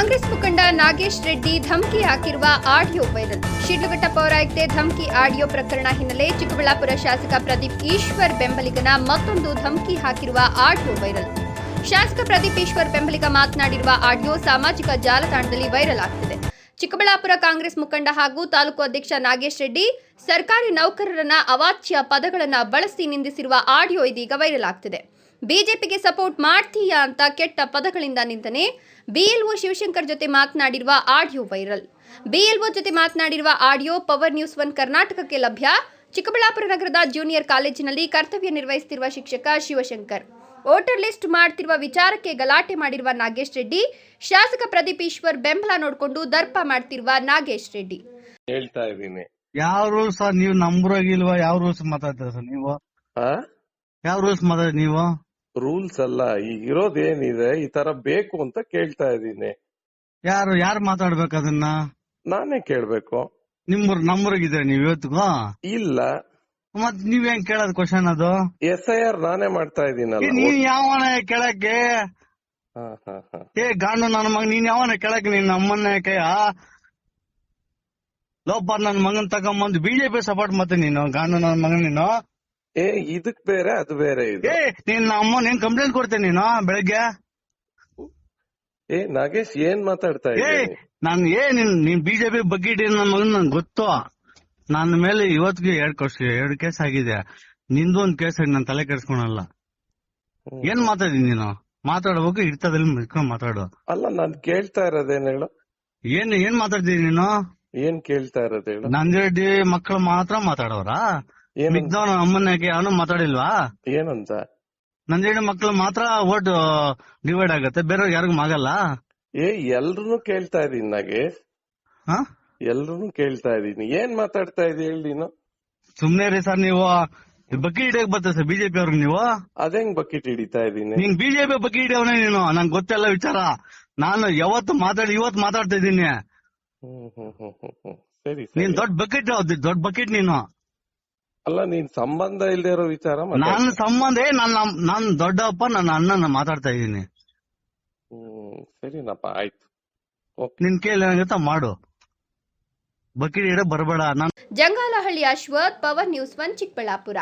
ಕಾಂಗ್ರೆಸ್ ಮುಖಂಡ ನಾಗೇಶ್ ರೆಡ್ಡಿ ಧಮಕಿ ಹಾಕಿರುವ audio viral. Sidlaghatta ಪೌರಾಯುಕ್ತೆ ಧಮಕಿ audio ಪ್ರಕರಣ ಹಿನ್ನೆಲೆ ಚಿಕ್ಕಬಳ್ಳಾಪುರ ಶಾಸಕ ಪ್ರದೀಪ್ ಈಶ್ವರ್ ಬೆಂಬಲಿಗನ ಮತ್ತೊಂದು ಧಮಕಿ ಹಾಕಿರುವ ಆಡಿಯೋ ವೈರಲ್. ಶಾಸಕ ಪ್ರದೀಪ್ ಈಶ್ವರ್ ಬೆಂಬಲಿಗ ಮಾತನಾಡಿರುವ ಆಡಿಯೋ ಸಾಮಾಜಿಕ ಜಾಲತಾಣದಲ್ಲಿ ವೈರಲ್ ಆಗ್ತಿದೆ. ಚಿಕ್ಕಬಳ್ಳಾಪುರ ಕಾಂಗ್ರೆಸ್ ಮುಖಂಡ ಹಾಗೂ ತಾಲೂಕು ಅಧ್ಯಕ್ಷ ನಾಗೇಶ್ ರೆಡ್ಡಿ ಸರ್ಕಾರಿ ನೌಕರರನ್ನ ಅವಾಚ್ಯ ಪದಗಳನ್ನು ಬಳಸಿ ನಿಂದಿಸಿರುವ ಆಡಿಯೋ ಇದೀಗ ವೈರಲ್ ಆಗ್ತಿದೆ. ಬಿಜೆಪಿಗೆ ಸಪೋರ್ಟ್ ಮಾಡ್ತೀಯಾ ಅಂತ ಕೆಟ್ಟ ಪದಗಳಿಂದ ನಿಂದನೆ. ಬಿಎಲ್ಒ ಶಿವಶಂಕರ್ ಜೊತೆ ಮಾತನಾಡಿರುವ ಆಡಿಯೋ ವೈರಲ್. ಬಿಎಲ್ಒ ಜೊತೆ ಮಾತನಾಡಿರುವ ಆಡಿಯೋ ಪವರ್ ನ್ಯೂಸ್ 1 ಕರ್ನಾಟಕಕ್ಕೆ ಲಭ್ಯ. ಚಿಕ್ಕಬಳ್ಳಾಪುರ ನಗರದ ಜೂನಿಯರ್ ಕಾಲೇಜಿನಲ್ಲಿ ಕರ್ತವ್ಯ ನಿರ್ವಹಿಸುತ್ತಿರುವ ಶಿಕ್ಷಕ ಶಿವಶಂಕರ್ ವೋಟರ್ ಲಿಸ್ಟ್ ಮಾಡ್ತಿರುವ ವಿಚಾರಕ್ಕೆ ಗಲಾಟೆ ಮಾಡಿರುವ ನಾಗೇಶ್ ರೆಡ್ಡಿ, ಶಾಸಕ ಪ್ರದೀಪ್ ಈಶ್ವರ್ ಬೆಂಬಲ ನೋಡಿಕೊಂಡು ದರ್ಪ ಮಾಡ್ತಿರುವ ನಾಗೇಶ್ ರೆಡ್ಡಿ ಹೇಳ್ತಾ ಇದೀನಿ. ಯಾವ ರೂಲ್ಸ್ ನೀವು ನಂಬರಾಗಿಲ್ವಾ? ಯಾವ ರೂಲ್ಸ್ ಮಾತಾಡ್ತೀರ ಸರ್ ನೀವು? ಯಾವ ರೂಲ್ಸ್ ಮಾತಾಡಿ ನೀವು? ರೂಲ್ಸ್ ಅಲ್ಲ, ಈಗ ಇರೋದೇನಿದೆ ಈ ತರ ಬೇಕು ಅಂತ ಕೇಳ್ತಾ ಇದೀನಿ. ಯಾರು ಮಾತಾಡ್ಬೇಕು ಅದನ್ನ? ನಾನೇ ಕೇಳ್ಬೇಕು. ನಮ್ಮೂರಾಗಿದ್ರೆ ನೀವ್ ಇವತ್ತಿಗೂ ಇಲ್ಲ. ಮತ್ ನೀವ್ ಹೆಂಗ್ ಕೇಳೋದ್ ಕ್ವಶನ್? ಅದು SIR ನಾನೇ ಮಾಡ್ತಾ ಇದೀನಲ್ಲ. ನೀನ್ ಯಾವನ ಕೇಳಕ್ಕೆ? ಗಾಂಡು ನನ್ನ ಮಗ, ನೀನ್ ಯಾವನ ಕೇಳಕ್ಕೆ? ನೀನ್ ನಮ್ಮನ್ನ ಕೈಯ ಲೋಪ ನನ್ ಮಗನ್ ತಗೊಂಬಂದು ಬಿಜೆಪಿ ಸಪೋರ್ಟ್ ಮತ್ತೆ ನೀನು ಗಾಂಡು ನನ್ನ ಮಗನ್ ನೀನು. ಇದಕ್ ಬೇರೆ ಅದು ಬೇರೆ ಇದೆ. ನೀನ್ ಅಮ್ಮ ನೀನ್ ಕಂಪ್ಲೇಂಟ್ ಕೊಡ್ತೇನೆ ನೀನು ಬೆಳಗ್ಗೆ. ನಾಗೇಶ್ ಏನ್ ಮಾತಾಡ್ತಾ ಇದ್ದೀನಿ? ನೀನ್ ಬಿಜೆಪಿ ಬಗ್ಗೆ ನನ್ನ ಮಗನ್ ನನ್ ಗೊತ್ತು. ನನ್ನ ಮೇಲೆ ಇವತ್ತಿಗೆ 2 ಕೇಸ್ ಆಗಿದೆ. ನಿಂದು ಒಂದ್ ಕೇಸ್ ಆಗಿ ನಾನು ತಲೆ ಕೆಡ್ಸ್ಕೊಳಲ್ಲ. ಏನ್ ಮಾತಾಡಿ ನೀನು? ಮಾತಾಡ್ಬೇಕು, ಇರ್ತದಲ್ಲಿ ಮಿಡ್ಕೊಂಡ್ ಮಾತಾಡು. ಅಲ್ಲ, ನಾನ್ ಕೇಳ್ತಾ ಇರೋದೇನ್ ಹೇಳು? ಏನ್ ಮಾತಾಡ್ತೀನಿ ನೀನು? ಏನ್ ಕೇಳ್ತಾ ಇರೋದ್ ಹೇಳು? ನಂದಿರೆಡ್ಡಿ ಮಕ್ಕಳು ಮಾತ್ರ ಮಾತಾಡೋರ? ಮಿಗ್ದವನ ಅಮ್ಮನಕ್ಕೆ ಅವನು ಮಾತಾಡಿಲ್ವಾ? ಏನಂತ? ನಂದಿರೆಡ್ಡಿ ಮಕ್ಕಳು ಮಾತ್ರ ಓಟ್ ಡಿವೈಡ್ ಆಗತ್ತೆ, ಬೇರೆ ಯಾರಿಗೂ ಆಗಲ್ಲ. ಎಲ್ರು ಕೇಳ್ತಾ ಇದೀನಿ ನಾಗೇಶ್, ಎಲ್ರು ಕೇಳ್ತಾ ಇದೀನಿ. ಏನ್ ಮಾತಾಡ್ತಾ ಇದೀನಿ ಹೇಳಿ ನೀನು? ಸುಮ್ನೆ ರೀ ಸರ್, ನೀವು ಬಕೀಟ್ ಹಿಡಿಯಕ್ ಬರ್ತೀರ ಸರ್ ಬಿಜೆಪಿ ಅವ್ರಿಗೆ ನೀವು? ಅದೇಂಗ್ ಬಕೆಟ್ ಹಿಡಿತಾ ಇದೀನಿ? ನೀನ್ ಬಿಜೆಪಿ ಬಕೀಟ್ ಹಿಡಿಯವನೇ ನೀನು. ನಂಗೆ ಗೊತ್ತೆಲ್ಲ ವಿಚಾರ. ನಾನು ಇವತ್ತು ಮಾತಾಡ್ತಾ ಇದ್ದೀನಿ. ಸರಿ, ನೀನ್ ದೊಡ್ಡ ಬಕೆಟ್ ನೀನು. ಅಲ್ಲ, ನೀನ್ ಸಂಬಂಧ ಇಲ್ದೇ ಇರೋ ವಿಚಾರ. ನನ್ನ ಸಂಬಂಧ ನಾನ್ ದೊಡ್ಡಪ್ಪ, ನನ್ನ ಅಣ್ಣನ ಮಾತಾಡ್ತಾ ಇದ್ದೀನಿ. ಸರಿನಪ್ಪ, ಆಯ್ತು. ನಿನ್ ಕೇಳಿ ಏನಾಗುತ್ತಾ ಮಾಡು, ಬಕೀಟ್ ಹಿಡ ಬರಬೇಡ. Jangalahalli Ashwath, power news 1 Chikkaballapur.